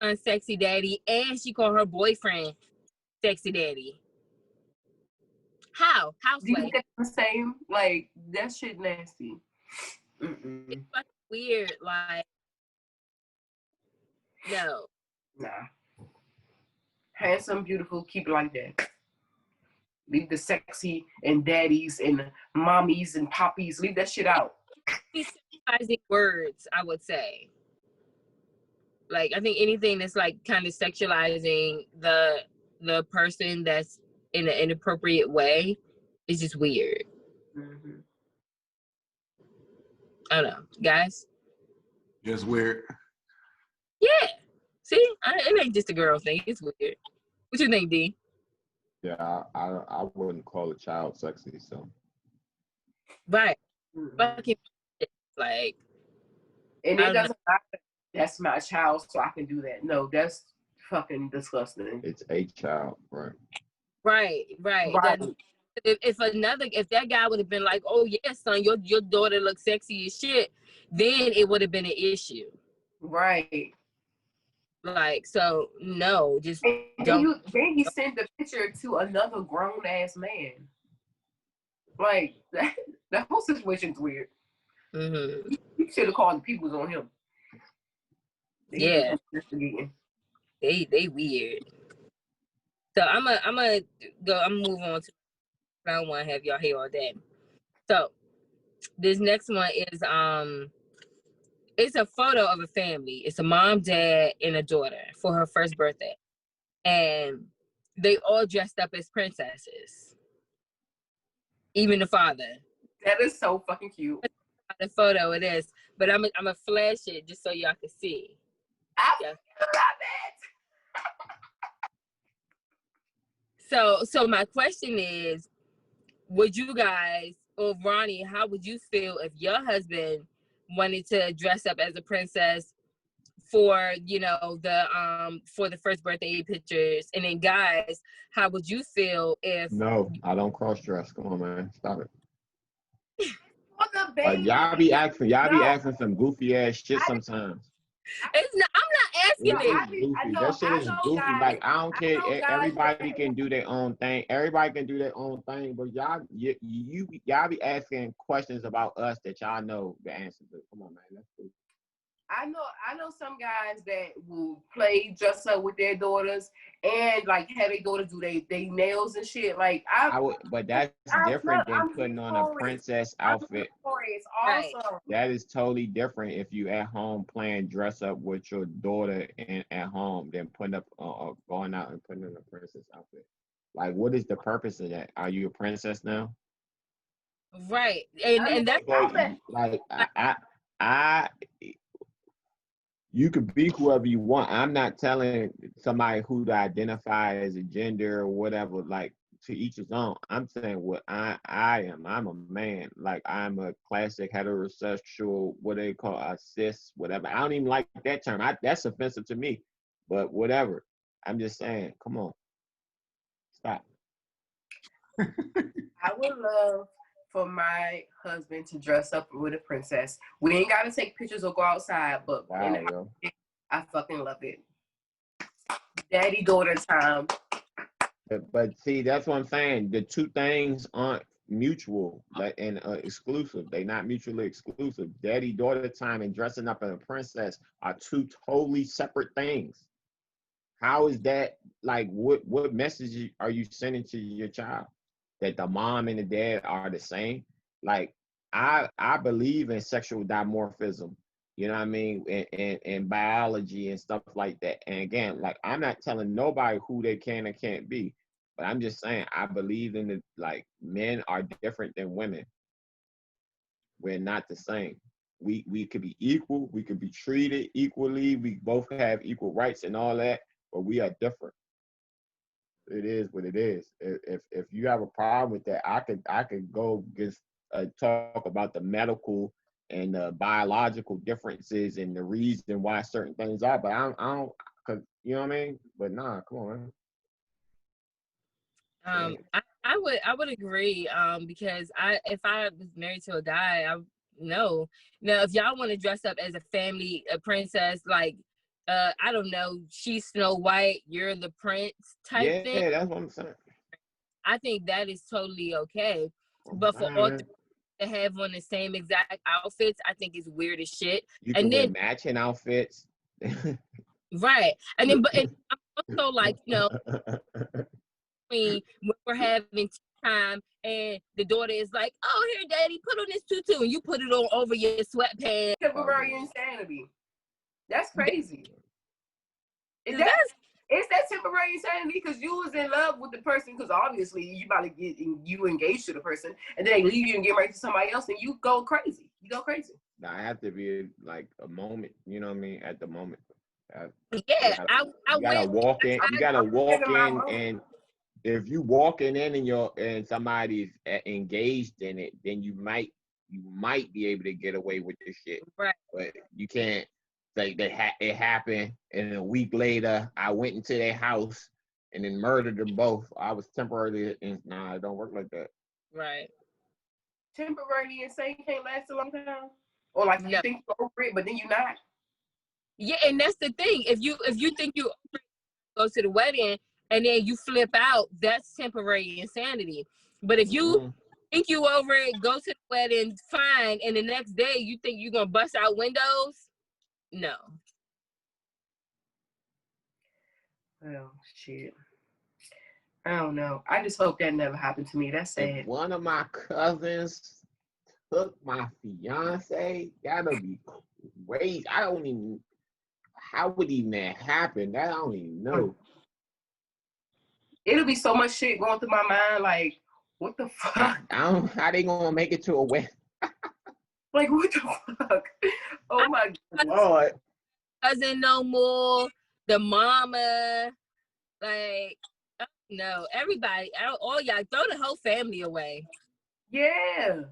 S2: son sexy daddy, and she called her boyfriend sexy daddy. How? How,
S1: do you
S2: Sway?
S1: think that's the same? Like, that shit nasty.
S2: It's
S1: Mm-mm.
S2: fucking weird. Like, no.
S1: Nah. Handsome, beautiful, keep it like that. Leave the sexy and daddies and mommies and poppies. Leave that shit out.
S2: Desensitizing words, I would say. Like, I think anything that's like kind of sexualizing the person that's in an inappropriate way is just weird.
S1: Mm-hmm.
S2: I don't know, guys.
S4: Just weird.
S2: Yeah. See, it ain't just a girl thing. It's weird. What you think, D?
S3: Yeah, I wouldn't call a child sexy. So
S2: Right.
S1: Mm-hmm.
S2: Fucking like,
S1: And
S2: I
S1: it
S2: don't know.
S1: doesn't matter. That's my child, so I can do that. No, that's fucking disgusting.
S3: it's a child, right?
S2: Right.
S1: Right.
S2: Then if that guy would have been like, oh yeah, son, your daughter looks sexy as shit, then it would have been an issue.
S1: Right.
S2: Like, so no, just
S1: And
S2: don't.
S1: then he sent the picture to another grown ass man. Like that whole situation's weird.
S2: Mm-hmm.
S1: He should have called the peoples on him.
S2: Yeah,
S1: Investigating.
S2: they weird. So I'm gonna move on to. I don't want to have y'all here all day. So this next one is it's a photo of a family. It's a mom, dad, and a daughter for her first birthday, and they all dressed up as princesses. Even the father.
S1: That is so fucking cute.
S2: The photo it is, but I'm gonna flash it just so y'all can see.
S1: I
S2: Yeah.
S1: love it.
S2: So my question is, would you guys, or Ronnie, how would you feel if your husband wanted to dress up as a princess for, you know, for the first birthday pictures? And then guys, how would you feel if
S3: No, I don't cross dress. Come on, man, stop it.
S1: For the baby.
S3: Y'all be asking some goofy ass shit sometimes.
S2: it's not, I'm not asking
S3: It
S2: it.
S3: is goofy. That shit is goofy.
S1: Guys,
S3: like I don't care.
S1: guys
S3: Everybody can do their own thing. Everybody can do their own thing. But y'all be asking questions about us that y'all know the answer to. Come on, man. That's cool.
S1: I know some guys that will play dress up with their daughters and like have their daughters do they nails and shit. Like
S3: I would, but that's different than putting on a princess outfit.
S1: It's awesome.
S2: Right.
S3: That is totally different if you at home playing dress up with your daughter and at home than putting up going out and putting on a princess outfit. Like, what is the purpose of that? Are you a princess now?
S2: Right. And that's
S3: Like I you could be whoever you want. I'm not telling somebody who to identify as a gender or whatever, like to each his own. I'm saying what I am. I'm a man. Like I'm a classic heterosexual, what they call a cis, whatever. I don't even like that term. That's offensive to me. But whatever. I'm just saying, come on. Stop.
S1: I would love for my husband to dress up with a princess. We ain't gotta take pictures or go outside, but in the house, I fucking love it. Daddy daughter time.
S3: But see, that's what I'm saying. The two things aren't mutual and exclusive. They're not mutually exclusive. Daddy daughter time and dressing up as a princess are two totally separate things. How is that, like, what message are you sending to your child? That the mom and the dad are the same? Like, I believe in sexual dimorphism, you know what I mean, and biology and stuff like that. And again, like, I'm not telling nobody who they can and can't be. But I'm just saying, I believe in the like men are different than women. We're not the same. We could be equal. We could be treated equally. We both have equal rights and all that, but we are different. It is what it is. If you have a problem with that, I could go just talk about the medical and the biological differences and the reason why certain things are. But I don't, cause you know what I mean. But nah, come on. Man.
S2: I would agree. Because if I was married to a guy, I no. Now, if y'all want to dress up as a family, a princess, like I don't know, she's Snow White, you're the prince type thing.
S3: Yeah, that's what I'm saying.
S2: I think that is totally okay.
S3: I'm
S2: But for all
S3: saying.
S2: to have on the same exact outfits, I think is weird as shit.
S3: You can
S2: And
S3: wear
S2: then
S3: matching outfits.
S2: right, and then but and I'm also like, you know, when we're having tea time and the daughter is like, oh, here, daddy, put on this tutu, and you put it on over your sweatpants.
S1: Temporary insanity. That's crazy. Is that
S2: That's
S1: is that temporary insanity? Because you was in love with the person, because obviously you about to get you engaged to the person, and then they leave you and get married to somebody else, and you go crazy. You go crazy.
S3: Now, I have to be like a moment, you know what I mean? At the moment.
S2: yeah. I
S3: You gotta
S2: went.
S3: walk in. You gotta
S1: I'm
S3: walk
S1: giving my
S3: in,
S1: moment.
S3: and if you walking in and somebody's engaged in it, then you might be able to get away with this shit.
S2: Right.
S3: But you can't say that it happened, and a week later I went into their house and then murdered them both. I was temporarily, nah, it don't work like that.
S2: Right.
S1: Temporary insane can't last a long time. Or like you
S2: No.
S1: think you're over it, but then you're not.
S2: Yeah, and that's the thing. If you think you go to the wedding and then you flip out, that's temporary insanity. But if you think you over it, go to the wedding, fine, and the next day you think you're gonna bust out windows, no.
S1: Oh shit. I don't know. I just hope that never happened to me. That's sad.
S3: If one of my cousins took my fiance, that'll be crazy. I don't even. How would even that happen? That I don't even know.
S1: It'll be so much shit going through my mind. Like, what the fuck?
S3: I don't. How they gonna make it to a wedding?
S1: Like, what the fuck? Oh my god.
S3: Lord.
S2: Cousin no more, the mama, like no, everybody, all y'all, throw the whole family away.
S1: Yeah.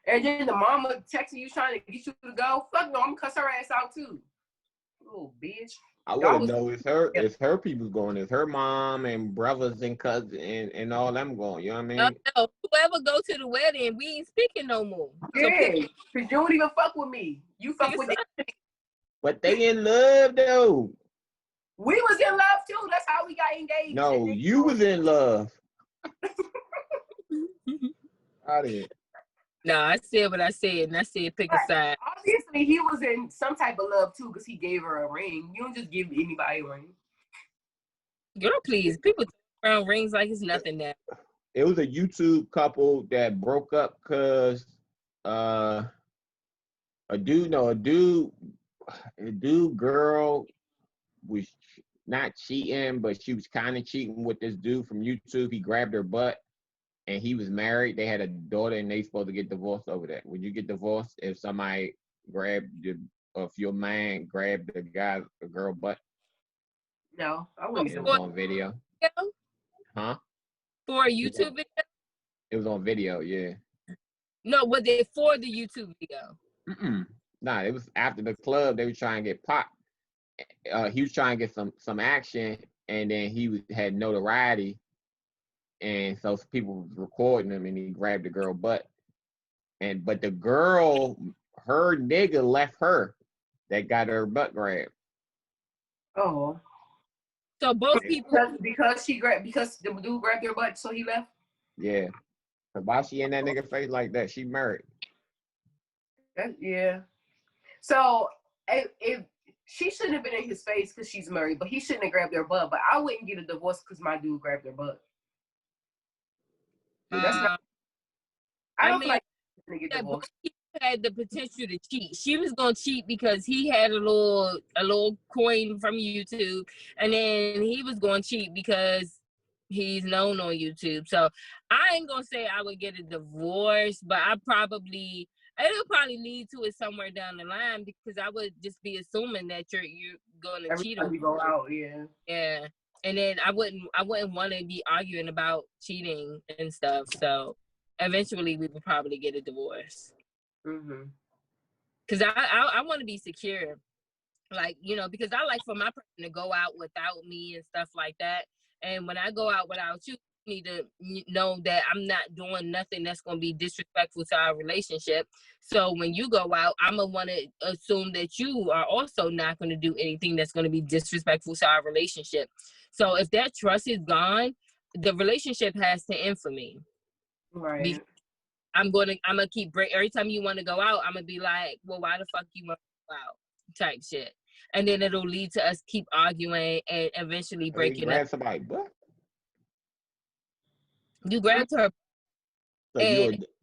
S1: And then the mama texting you trying to get you to go. Fuck no, I'm gonna cuss her ass out too. Little bitch.
S3: I want to know if her people going, if her mom and brothers and cousins and all them going. You know what I mean?
S2: No, whoever go to the wedding, we ain't speaking no more.
S1: Yeah, because you don't even fuck with me. You fuck with them.
S3: But they in love though.
S1: We was in love too. That's how we got engaged.
S3: No, you was in love. Out of it.
S2: No, I said what I said, and I said pick a side.
S1: Obviously, he was in some type of love too, because he gave her a ring. You don't just give anybody a ring.
S2: Girl, please, people throw around rings like it's nothing now.
S3: It was a YouTube couple that broke up because a dude girl was not cheating, but she was kind of cheating with this dude from YouTube. He grabbed her butt. And he was married. They had a daughter, and they supposed to get divorced over that. Would you get divorced if somebody if your man grabbed a girl butt?
S1: No, I wouldn't.
S3: It was on video. Huh?
S2: For a YouTube video?
S3: It was on video, yeah.
S2: No, was it for the YouTube video?
S3: Nah, it was after the club. They were trying to get popped. He was trying to get some action, and then he had notoriety. And so people was recording him, and he grabbed the girl butt. But the girl, her nigga left her that got her butt grabbed.
S1: Oh.
S2: So both people
S1: because the dude grabbed her butt, so he left?
S3: Yeah. But why she in that nigga face like that? She married.
S1: Yeah. So if she shouldn't have been in his face because she's married, but he shouldn't have grabbed her butt. But I wouldn't get a divorce because my dude grabbed her butt. That's not. I don't feel like get divorced.
S2: had the potential to cheat. She was gonna cheat because he had a little coin from YouTube, and then he was gonna cheat because he's known on YouTube. So I ain't gonna say I would get a divorce, but it'll probably lead to it somewhere down the line, because I would just be assuming that you're gonna cheat on
S1: me. Go out, yeah.
S2: Yeah. And then I wouldn't want to be arguing about cheating and stuff. So eventually we would probably get a divorce.
S1: Mm-hmm.
S2: Because I want to be secure. Like, because I like for my person to go out without me and stuff like that. And when I go out without you, you need to know that I'm not doing nothing that's going to be disrespectful to our relationship. So when you go out, I'm going to want to assume that you are also not going to do anything that's going to be disrespectful to our relationship. So if that trust is gone, the relationship has to end for me.
S1: Right.
S2: Because I'm gonna keep every time you want to go out, I'm gonna be like, well, why the fuck you want to go out? Type shit. And then it'll lead to us keep arguing and eventually breaking up.
S3: Somebody, what?
S2: You grabbed her.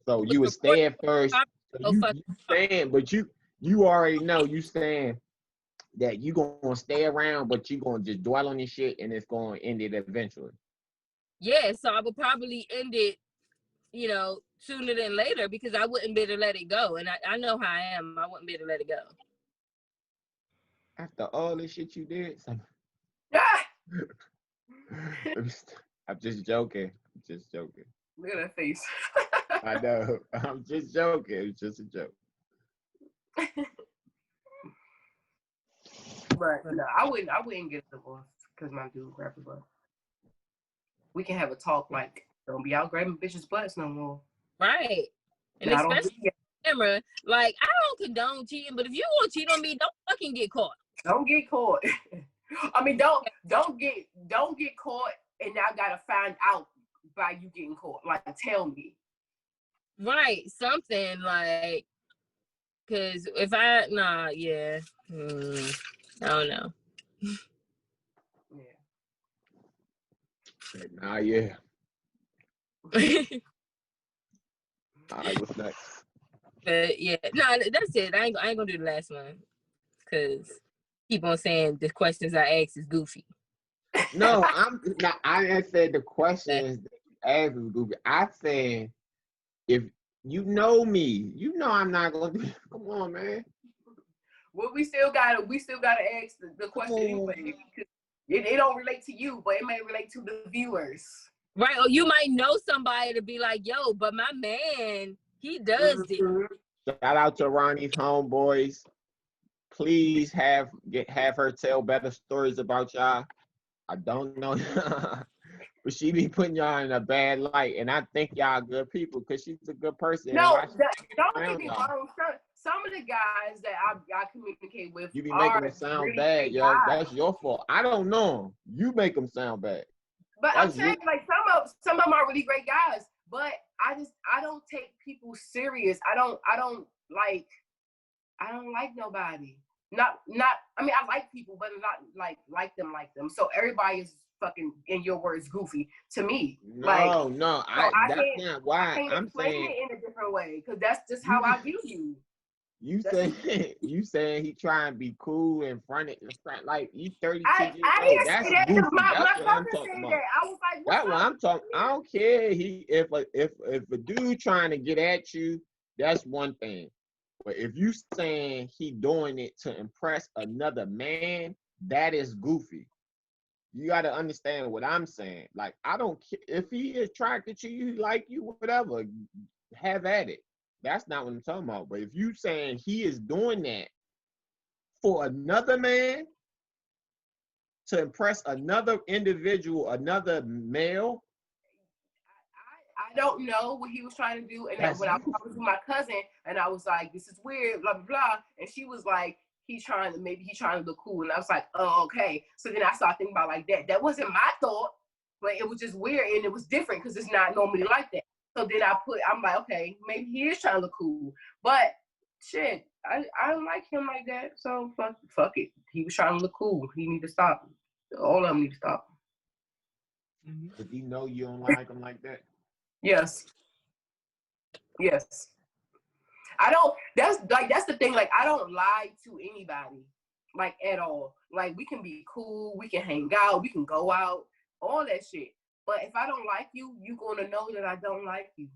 S3: So you would stand first. So you stand, but you already know you stand that you gonna stay around, but you gonna just dwell on this shit, and it's gonna end it eventually.
S2: Yeah, so I would probably end it, sooner than later, because I wouldn't be able to let it go. And I know how I am. I wouldn't be able to let it go.
S3: After all this shit you did? I'm just joking.
S1: Look at that face.
S3: I know. I'm just joking. It's just a joke.
S1: But no, I wouldn't get a divorce because my dude grabbed a butt. We can have a talk like, don't be out grabbing bitches' butts no more.
S2: Right. And especially camera, like, I don't condone cheating, but if you want to cheat on me, don't fucking get caught.
S1: Don't get caught. I mean, don't get caught, and now gotta find out by you getting caught. Like, tell me.
S2: Right, something like, because if I I don't know.
S3: Yeah. All right, what's next?
S2: But yeah, that's it. I ain't gonna do the last one, because keep on saying the questions I ask is goofy.
S3: No, I didn't say the questions that you asked was goofy. I said, if you know me, you know I'm not gonna do. Come on, man.
S1: Well, we still gotta ask the question anyway. It don't relate to you, but it may relate to the viewers.
S2: Right, or you might know somebody to be like, yo, but my man, he does it.
S3: Shout out to Ronnie's homeboys. Please have her tell better stories about y'all. I don't know, but she be putting y'all in a bad light, and I think y'all good people because she's a good person.
S1: No, don't get me wrong. Some of the guys that I communicate with,
S3: you be making them sound really bad, yo. Guys. That's your fault. I don't know them. You make them sound bad.
S1: But I'm saying, like, some of them are really great guys, but I don't take people serious. I don't like nobody. Not. I mean, I like people, but not like them. So everybody is fucking, in your words, goofy to me.
S3: No, that's not why. I'm saying
S1: it in a different way, because that's just how I view you. You
S3: saying he trying to be cool in front, like you 32 years old. That's
S1: that.
S3: goofy.
S1: My
S3: That's what I'm talking about.
S1: I was like,
S3: that's what I'm talking. I don't care. If a dude trying to get at you, that's one thing. But if you saying he doing it to impress another man, that is goofy. You got to understand what I'm saying. Like, I don't care if he is attracted to you, like you, whatever, have at it. That's not what I'm talking about. But if you saying he is doing that for another man to impress another individual, another male,
S1: I don't know what he was trying to do. And when I was with my cousin, and I was like, this is weird, blah, blah, blah. And she was like, he's trying to look cool. And I was like, oh, okay. So then I started thinking about like that. That wasn't my thought, but it was just weird. And it was different because it's not normally like that. So then I'm like, okay, maybe he is trying to look cool. But shit, I don't like him like that. So fuck it. He was trying to look cool. He need to stop. All of them need to stop.
S3: But you know you don't like him like that?
S1: Yes. I don't. That's the thing. Like, I don't lie to anybody, like, at all. Like, we can be cool, we can hang out, we can go out, all that shit. But if I don't like you, you gonna know that I don't like you.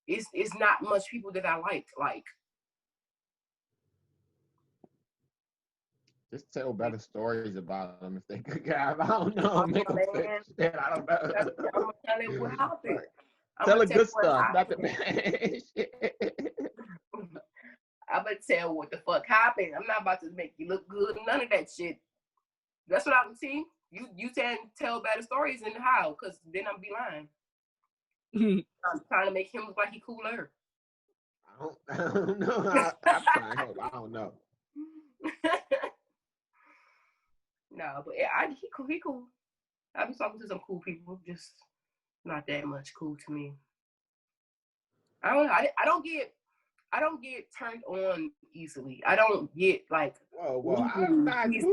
S1: It's not much people that I like. Like,
S3: just tell better stories about them if they good guys. I don't know. Make them fix shit. I don't know.
S1: I'm gonna tell it what happened.
S3: Tell the good stuff, not the bad shit.
S1: I'm gonna tell what the fuck happened. I'm not about to make you look good. None of that shit. That's what I would see. You tell better stories and how, because then I'm be lying. I'm trying to make him look like he cooler.
S3: I don't know. I'm trying to help. I don't know.
S1: No, but he cool. He cool. I be talking to some cool people, just not that much cool to me. I don't know. I don't get turned on easily. I don't get like.
S3: Well, I'm not.
S1: He's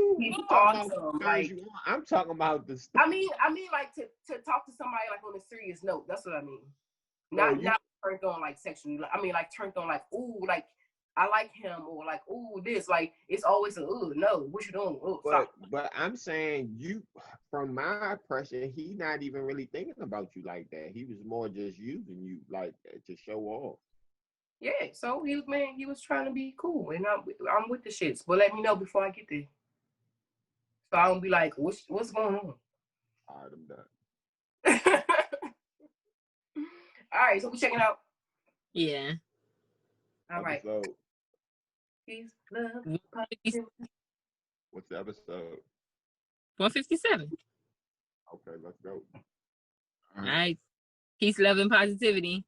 S3: awesome.
S1: Like,
S3: I'm talking about the.
S1: I mean, like to talk to somebody like on a serious note. That's what I mean. Not turned on like sexually. I mean, like turned on like, ooh, like I like him, or like, ooh, this. Like, it's always a ooh, no, what you doing? Ooh,
S3: but I'm saying, you, from my impression, he not even really thinking about you like that. He was more just using you like to show off.
S1: Yeah, so he was trying to be cool, and I'm with the shits. But let me know before I get there, so I don't be like, what's going on?
S3: All right, I'm done.
S1: All right, so we checking out.
S2: Yeah.
S1: All right. Peace, love, positivity.
S3: What's the episode?
S2: 157.
S3: Okay, let's go.
S2: All right. Peace, love, and positivity.